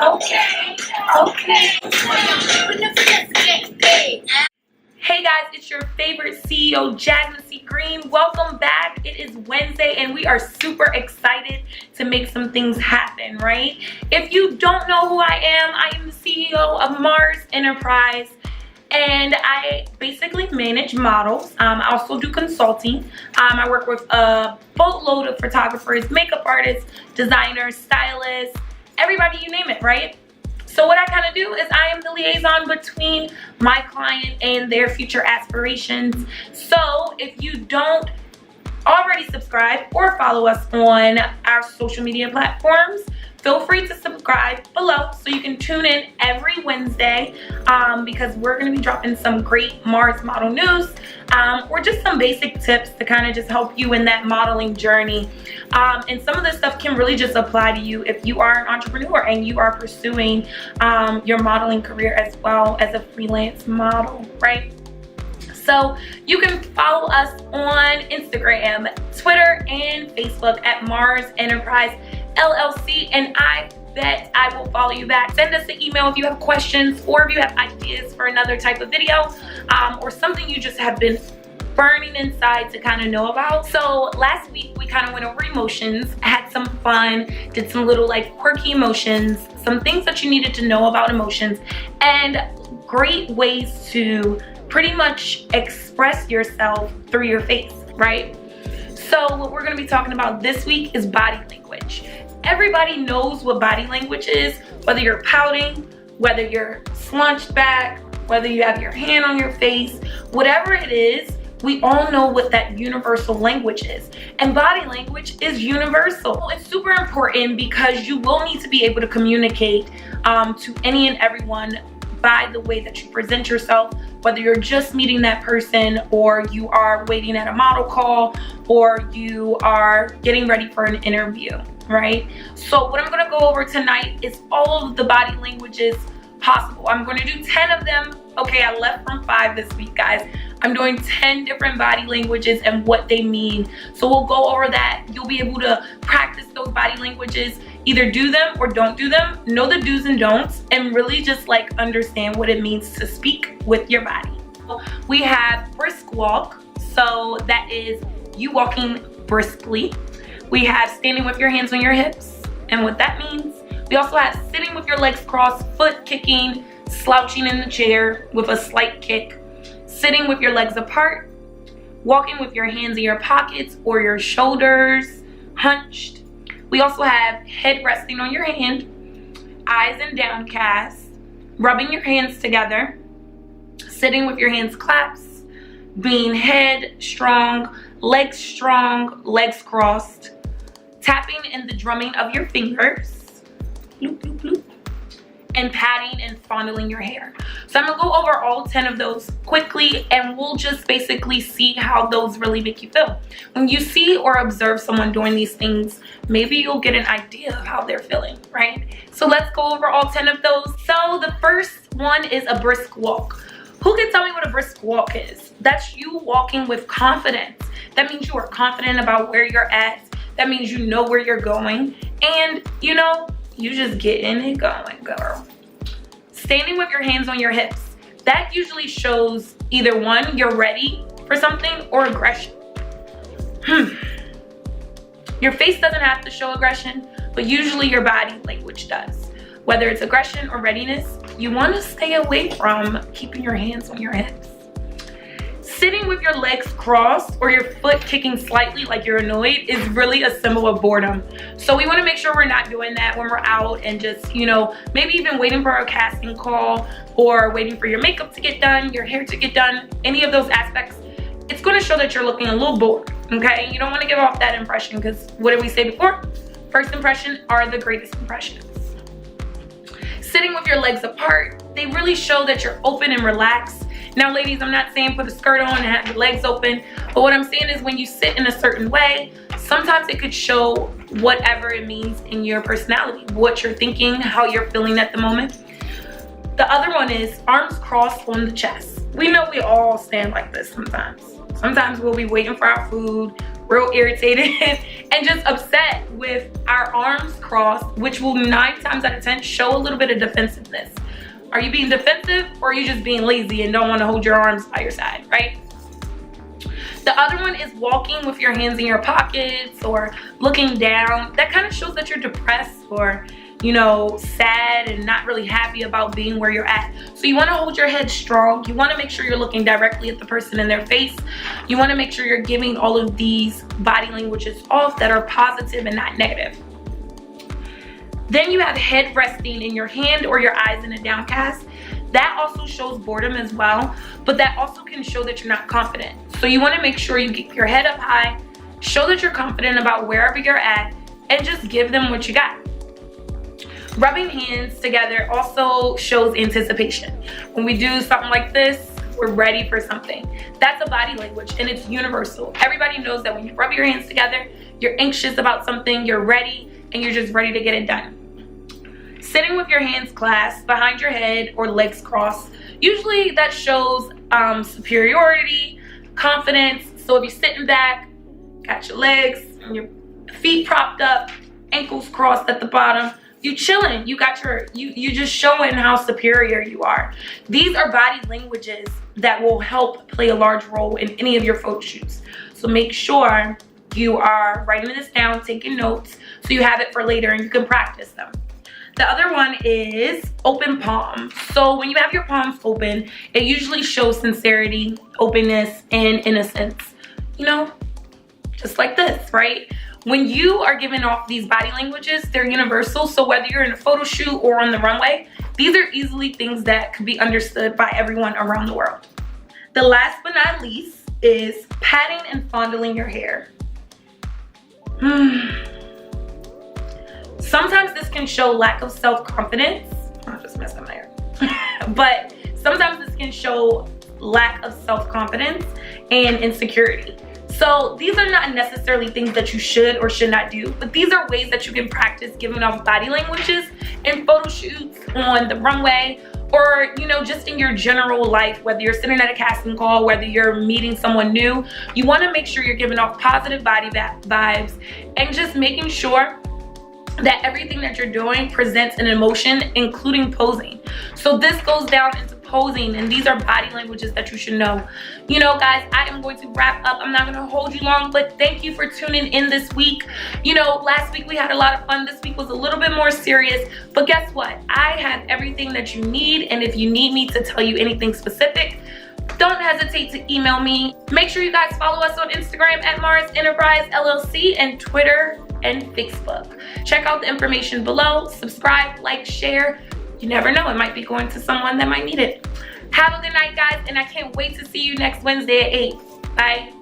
Okay. Hey guys, it's your favorite CEO, Jagnacy Green. Welcome back. It is Wednesday and we are super excited to make some things happen, right? If you don't know who I am the CEO of MARZ Enterprise. And I basically manage models. I also do consulting. I work with a boatload of photographers, makeup artists, designers, stylists, everybody you name it, right? So what I kind of do is I am the liaison between my client and their future aspirations. So if you don't already subscribe or follow us on our social media platforms, feel free to subscribe below so you can tune in every Wednesday because we're going to be dropping some great MARZ model news or just some basic tips to kind of just help you in that modeling journey. And some of this stuff can really just apply to you if you are an entrepreneur and you are pursuing your modeling career as well as a freelance model, right? So you can follow us on Instagram, Twitter, and Facebook at MARZ Enterprise LLC, and I bet I will follow you back. Send us an email if you have questions or if you have ideas for another type of video or something you just have been burning inside to kind of know about. So last week we kind of went over emotions, had some fun, did some little like quirky emotions, some things that you needed to know about emotions, and great ways to pretty much express yourself through your face, right? So what we're going to be talking about this week is body language. Everybody knows what body language is, whether you're pouting, whether you're slunched back, whether you have your hand on your face, whatever it is, we all know what that universal language is. And body language is universal. It's super important because you will need to be able to communicate to any and everyone by the way that you present yourself, whether you're just meeting that person or you are waiting at a model call or you are getting ready for an interview, right? So what I'm gonna go over tonight is all of the body languages possible. I'm gonna do 10 of them. Okay, I left from 5 this week, guys. I'm doing 10 different body languages and what they mean. So we'll go over that. You'll be able to practice those body languages, either do them or don't do them, know the do's and don'ts, and really just like understand what it means to speak with your body. We have brisk walk. So that is you walking briskly. We have standing with your hands on your hips and what that means. We also have sitting with your legs crossed, foot kicking, slouching in the chair with a slight kick, sitting with your legs apart, walking with your hands in your pockets or your shoulders hunched. We also have head resting on your hand, eyes and downcast, rubbing your hands together, sitting with your hands clasped, being head strong, legs crossed, tapping in the drumming of your fingers, bloop, bloop, bloop, and patting and fondling your hair. So I'm gonna go over all 10 of those quickly and we'll just basically see how those really make you feel. When you see or observe someone doing these things, maybe you'll get an idea of how they're feeling, right? So let's go over all 10 of those. So the first one is a brisk walk. Who can tell me what a brisk walk is? That's you walking with confidence. That means you are confident about where you're at. That means you know where you're going. And you know, you just getting it going, girl. Standing with your hands on your hips. That usually shows either one, you're ready for something, or aggression. Your face doesn't have to show aggression, but usually your body language does. Whether it's aggression or readiness, you want to stay away from keeping your hands on your hips. Sitting with your legs crossed or your foot kicking slightly like you're annoyed is really a symbol of boredom. So we want to make sure we're not doing that when we're out and just, you know, maybe even waiting for a casting call or waiting for your makeup to get done, your hair to get done, any of those aspects. It's going to show that you're looking a little bored, okay? You don't want to give off that impression because what did we say before? First impressions are the greatest impressions. Sitting with your legs apart, they really show that you're open and relaxed. Now, ladies, I'm not saying put a skirt on and have your legs open, but what I'm saying is when you sit in a certain way, sometimes it could show whatever it means in your personality, what you're thinking, how you're feeling at the moment. The other one is arms crossed on the chest. We know we all stand like this sometimes. Sometimes we'll be waiting for our food real irritated and just upset with our arms crossed, which will 9 times out of 10 show a little bit of defensiveness. Are you being defensive, or are you just being lazy and don't want to hold your arms by your side, right? The other one is walking with your hands in your pockets or looking down. That kind of shows that you're depressed or, you know, sad and not really happy about being where you're at. So you want to hold your head strong. You want to make sure you're looking directly at the person in their face. You want to make sure you're giving all of these body languages off that are positive and not negative. Then you have head resting in your hand or your eyes in a downcast. That also shows boredom as well, but that also can show that you're not confident. So you want to make sure you keep your head up high, show that you're confident about wherever you're at, and just give them what you got. Rubbing hands together also shows anticipation. When we do something like this, we're ready for something. That's a body language, and it's universal. Everybody knows that when you rub your hands together, you're anxious about something, you're ready, and you're just ready to get it done. Sitting with your hands clasped behind your head or legs crossed, usually that shows superiority, confidence. So if you're sitting back, got your legs and your feet propped up, ankles crossed at the bottom, you chilling, you got your, you just showing how superior you are. These are body languages that will help play a large role in any of your photo shoots. So make sure you are writing this down, taking notes, so you have it for later and you can practice them. The other one is open palm. So when you have your palms open, it usually shows sincerity, openness, and innocence. You know, just like this, right? When you are giving off these body languages, they're universal. So whether you're in a photo shoot or on the runway, these are easily things that can be understood by everyone around the world. The last but not least is patting and fondling your hair. Sometimes this can show lack of self-confidence. I just messed up my hair. But sometimes this can show lack of self-confidence and insecurity. So these are not necessarily things that you should or should not do, but these are ways that you can practice giving off body languages in photo shoots, on the runway, or, you know, just in your general life, whether you're sitting at a casting call, whether you're meeting someone new. You want to make sure you're giving off positive body vibes and just making sure that everything that you're doing presents an emotion, including posing. So this goes down into posing, and these are body languages that you should know. You know, guys, I am going to wrap up. I'm not going to hold you long, but thank you for tuning in this week. You know, last week we had a lot of fun. This week was a little bit more serious, but guess what? I have everything that you need, and if you need me to tell you anything specific, don't hesitate to email me. Make sure you guys follow us on Instagram at MARZ Enterprise LLC and Twitter and Facebook. Check out the information below. Subscribe, like, share. You never know, it might be going to someone that might need it. Have a good night, guys, and I can't wait to see you next Wednesday at 8. Bye.